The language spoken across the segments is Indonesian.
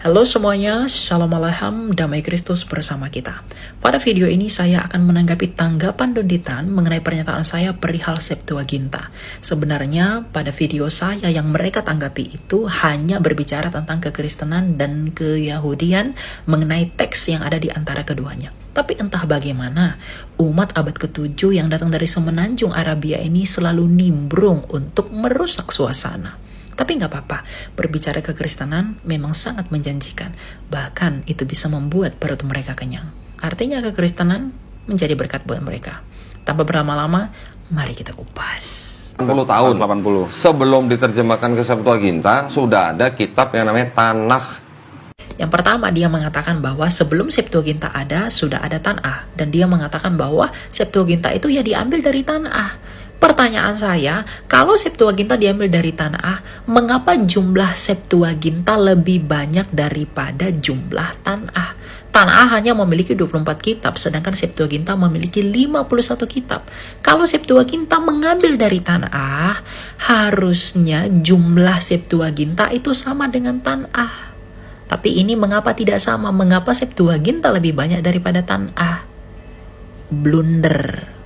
Halo semuanya, Shalom Alaikum, damai Kristus bersama kita. Pada video ini saya akan menanggapi tanggapan Donditan mengenai pernyataan saya perihal Septuaginta. Sebenarnya pada video saya yang mereka tanggapi itu hanya berbicara tentang kekristenan dan keyahudian mengenai teks yang ada di antara keduanya. Tapi entah bagaimana, umat abad ke-7 yang datang dari semenanjung Arabia ini selalu nimbrung untuk merusak suasana. Tapi nggak apa-apa, berbicara kekristenan memang sangat menjanjikan. Bahkan itu bisa membuat perut mereka kenyang. Artinya kekristenan menjadi berkat buat mereka. Tanpa berlama-lama, mari kita kupas. 80 tahun 80. Sebelum diterjemahkan ke Septuaginta, sudah ada kitab yang namanya Tanakh. Yang pertama, dia mengatakan bahwa sebelum Septuaginta ada, sudah ada Tanakh. Dan dia mengatakan bahwa Septuaginta itu ya diambil dari Tanakh. Pertanyaan saya, kalau Septuaginta diambil dari Tanakh, mengapa jumlah Septuaginta lebih banyak daripada jumlah Tanakh? Tanakh hanya memiliki 24 kitab, sedangkan Septuaginta memiliki 51 kitab. Kalau Septuaginta mengambil dari Tanakh, harusnya jumlah Septuaginta itu sama dengan Tanakh. Tapi ini mengapa tidak sama? Mengapa Septuaginta lebih banyak daripada Tanakh? Blunder.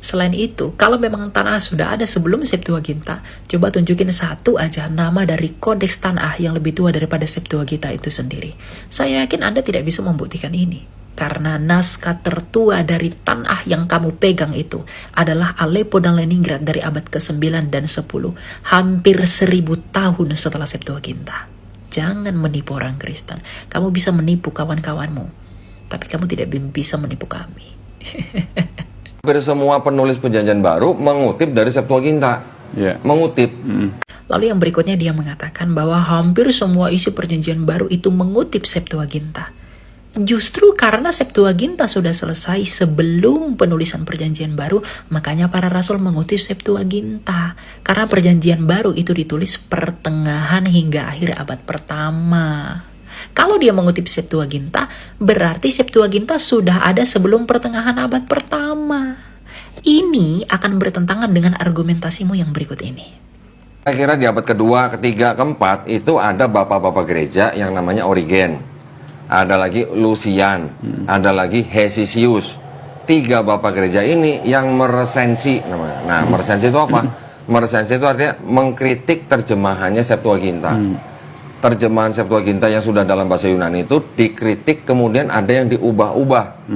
Selain itu, kalau memang Tanakh sudah ada sebelum Septuaginta, coba tunjukin satu aja nama dari kodeks Tanakh yang lebih tua daripada Septuaginta itu sendiri. Saya yakin Anda tidak bisa membuktikan ini. Karena naskah tertua dari Tanakh yang kamu pegang itu adalah Aleppo dan Leningrad dari abad ke-9 dan 10. Hampir 1000 tahun setelah Septuaginta. Jangan menipu orang Kristen. Kamu bisa menipu kawan-kawanmu, tapi kamu tidak bisa menipu kami. Hampir semua penulis perjanjian baru mengutip dari Septuaginta. Mengutip. Lalu yang berikutnya dia mengatakan bahwa hampir semua isi perjanjian baru itu mengutip Septuaginta. Justru karena Septuaginta sudah selesai sebelum penulisan perjanjian baru, makanya para rasul mengutip Septuaginta. Karena perjanjian baru itu ditulis pertengahan hingga akhir abad pertama. Kalau dia mengutip Septuaginta, berarti Septuaginta sudah ada sebelum pertengahan abad pertama. Ini akan bertentangan dengan argumentasimu yang berikut ini. Saya kira di abad kedua, ketiga, keempat itu ada bapak-bapak gereja yang namanya Origen. Ada lagi Lucian, ada lagi Hesisius. 3 bapak gereja ini yang meresensi namanya. Nah, meresensi itu apa? Meresensi itu artinya mengkritik terjemahannya Septuaginta. Terjemahan Septuaginta yang sudah dalam bahasa Yunani itu dikritik, kemudian ada yang diubah-ubah.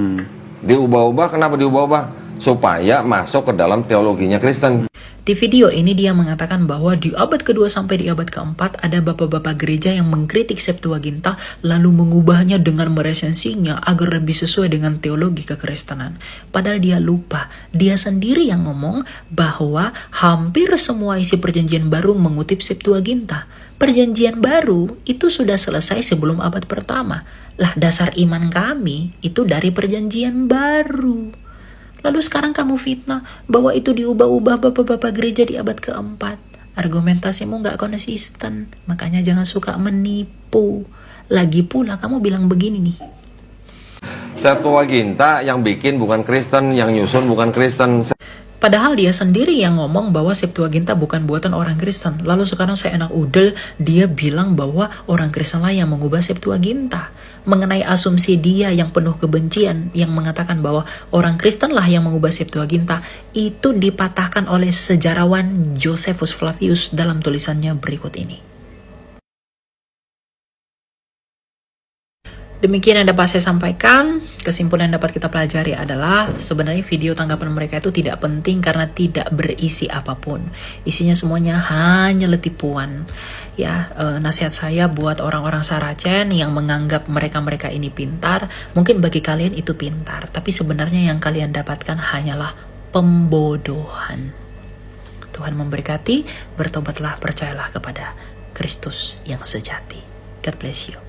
Diubah-ubah, kenapa diubah-ubah? Supaya masuk ke dalam teologinya Kristen. Di video ini dia mengatakan bahwa di abad kedua sampai di abad keempat ada bapak-bapak gereja yang mengkritik Septuaginta lalu mengubahnya dengan meresensinya agar lebih sesuai dengan teologi kekristenan. Padahal dia lupa, dia sendiri yang ngomong bahwa hampir semua isi perjanjian baru mengutip Septuaginta. Perjanjian baru itu sudah selesai sebelum abad pertama. Lah dasar iman kami itu dari perjanjian baru. Lalu sekarang kamu fitnah bahwa itu diubah-ubah bapak-bapak gereja di abad keempat. Argumentasimu gak konsisten, makanya jangan suka menipu. Lagi pula kamu bilang begini nih. Septuaginta yang bikin bukan Kristen, yang nyusun bukan Kristen. Padahal dia sendiri yang ngomong bahwa Septuaginta bukan buatan orang Kristen. Lalu sekarang saya enak udel, dia bilang bahwa orang Kristen lah yang mengubah Septuaginta. Mengenai asumsi dia yang penuh kebencian, yang mengatakan bahwa orang Kristen lah yang mengubah Septuaginta, itu dipatahkan oleh sejarawan Josephus Flavius dalam tulisannya berikut ini. Demikian yang dapat saya sampaikan. Kesimpulan yang dapat kita pelajari adalah sebenarnya video tanggapan mereka itu tidak penting karena tidak berisi apapun. Isinya semuanya hanya letipuan. Ya, nasihat saya buat orang-orang Saracen yang menganggap mereka-mereka ini pintar, mungkin bagi kalian itu pintar, tapi sebenarnya yang kalian dapatkan hanyalah pembodohan. Tuhan memberkati, bertobatlah, percayalah kepada Kristus yang sejati. God bless you.